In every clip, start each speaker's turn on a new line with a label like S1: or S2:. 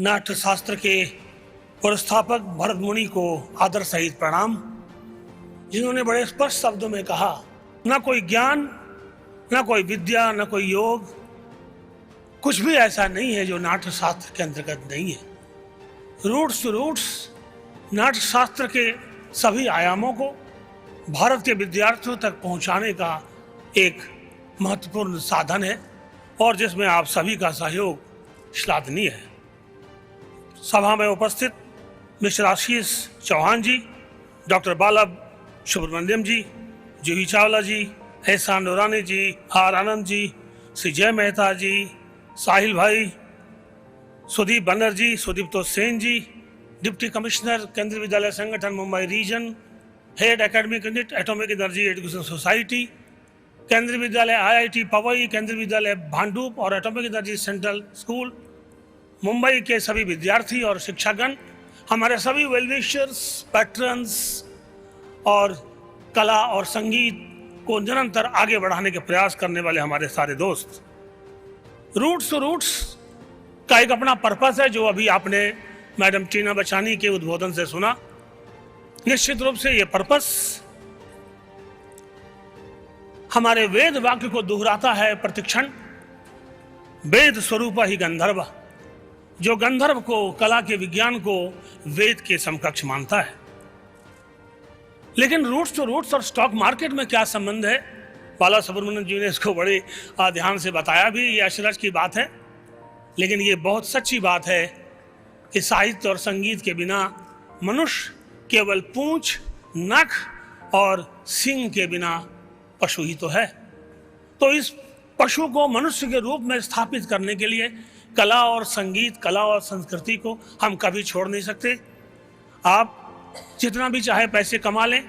S1: नाट्य शास्त्र के पुरस्थापक भरत मुनि को आदर सहित प्रणाम, जिन्होंने बड़े स्पष्ट शब्दों में कहा, न कोई ज्ञान, न कोई विद्या, न कोई योग, कुछ भी ऐसा नहीं है जो नाट्य शास्त्र के अंतर्गत नहीं है। रूट्स टू रूट्स नाट्य शास्त्र के सभी आयामों को भारत के विद्यार्थियों तक पहुंचाने का एक महत्वपूर्ण साधन है और जिसमें आप सभी का सहयोग श्लाघनीय है। सभा में उपस्थित मिस्टर आशीष चौहान जी, डॉक्टर बाला सुब्रमण्यम जी, जूही चावला जी, एहसान नूरानी जी, आर आनंद जी, श्री जय मेहता जी, साहिल भाई, Sudeep Banerjee, Sudipto Sen ji, deputy commissioner Kendriya Vidyalaya Sangathan Mumbai region, head academic unit atomic energy education society, Kendriya Vidyalaya IIT Powai, Kendriya Vidyalaya Bhandup और atomic energy central school Mumbai के सभी विद्यार्थी और शिक्षागण, हमारे सभी वेलविशर्स, पैट्रन्स और कला और संगीत को निरंतर आगे बढ़ाने के प्रयास करने वाले हमारे सारे दोस्त। रूट्स टू रूट्स का एक अपना पर्पस है जो अभी आपने मैडम टीना बचानी के उद्बोधन से सुना। निश्चित रूप से ये पर्पस हमारे वेद वाक्य को दोहराता है प्रतिक्षण, वेद स्वरूप ही गंधर्व, जो गंधर्व को, कला के विज्ञान को वेद के समकक्ष मानता है। लेकिन रूट्स टू रूट्स और स्टॉक मार्केट में क्या संबंध है? बाला सुब्रमण्यम जी ने इसको बड़े ध्यान से बताया भी, ये अशरज की बात है, लेकिन ये बहुत सच्ची बात है कि साहित्य और संगीत के बिना मनुष्य केवल पूंछ, नख और सींग के बिना पशु ही तो है। तो इस पशु को मनुष्य के रूप में स्थापित करने के लिए कला और संगीत, कला और संस्कृति को हम कभी छोड़ नहीं सकते। आप जितना भी चाहे पैसे कमा लें,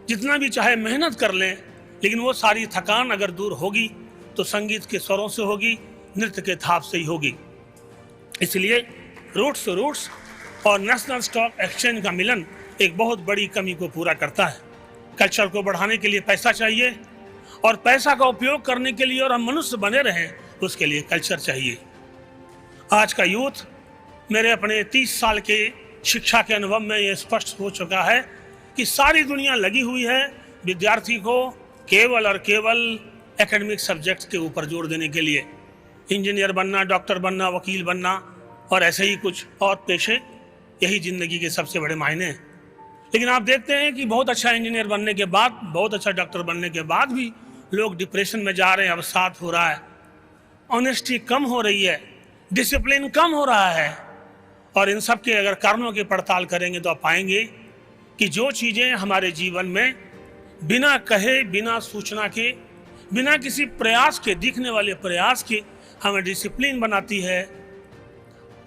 S1: जितना भी चाहे मेहनत कर लें, लेकिन वो सारी थकान अगर दूर होगी तो संगीत के स्वरों से होगी, नृत्य के थाप से ही होगी। इसलिए रूट्स टू रूट्स और नेशनल स्टॉक एक्सचेंज का मिलन एक बहुत बड़ी कमी को पूरा करता है। कल्चर को बढ़ाने के लिए पैसा चाहिए और पैसा का उपयोग करने के लिए और हम मनुष्य बने रहें उसके लिए कल्चर चाहिए। आज का यूथ, मेरे अपने 30 साल के शिक्षा के अनुभव में ये स्पष्ट हो चुका है कि सारी दुनिया लगी हुई है विद्यार्थी को केवल और केवल एकेडमिक सब्जेक्ट्स के ऊपर जोर देने के लिए। इंजीनियर बनना, डॉक्टर बनना, वकील बनना और ऐसे ही कुछ और पेशे, यही जिंदगी के सबसे बड़े मायने हैं। लेकिन आप देखते हैं कि बहुत अच्छा इंजीनियर बनने के बाद, बहुत अच्छा डॉक्टर बनने के बाद भी लोग डिप्रेशन में जा रहे हैं, अवसाद हो रहा है, ऑनेस्टी कम हो रही है, डिसिप्लिन कम हो रहा है। और इन सब के अगर कारणों की पड़ताल करेंगे तो आप पाएंगे कि जो चीज़ें हमारे जीवन में बिना कहे, बिना सूचना के, बिना किसी प्रयास के, दिखने वाले प्रयास के हमें डिसिप्लिन बनाती है,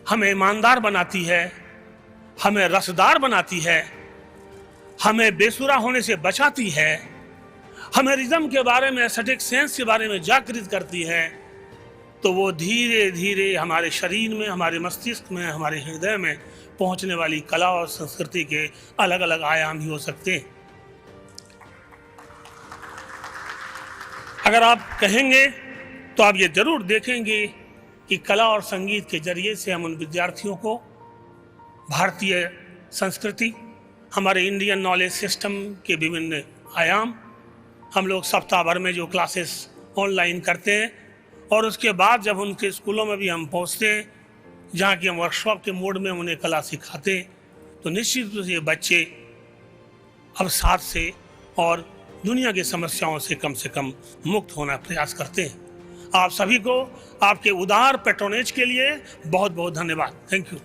S1: हमें ईमानदार बनाती है, हमें रसदार बनाती है, हमें बेसुरा होने से बचाती है, हमें रिदम के बारे में, एस्थेटिक सेंस के बारे में जागृत करती है, तो वो धीरे धीरे हमारे शरीर में, हमारे मस्तिष्क में, हमारे हृदय में पहुंचने वाली कला और संस्कृति के अलग अलग आयाम ही हो सकते हैं। अगर आप कहेंगे तो आप ये जरूर देखेंगे कि कला और संगीत के जरिए से हम उन विद्यार्थियों को भारतीय संस्कृति, हमारे इंडियन नॉलेज सिस्टम के विभिन्न आयाम, हम लोग सप्ताह भर में जो क्लासेस ऑनलाइन करते हैं और उसके बाद जब उनके स्कूलों में भी हम पहुंचते हैं, जहाँ की हम वर्कशॉप के मोड में उन्हें कला सिखाते हैं, तो निश्चित रूप से ये बच्चे अवसाद से और दुनिया की समस्याओं से कम मुक्त होना प्रयास करते हैं। आप सभी को आपके उदार पैट्रोनेज के लिए बहुत बहुत धन्यवाद। Thank you.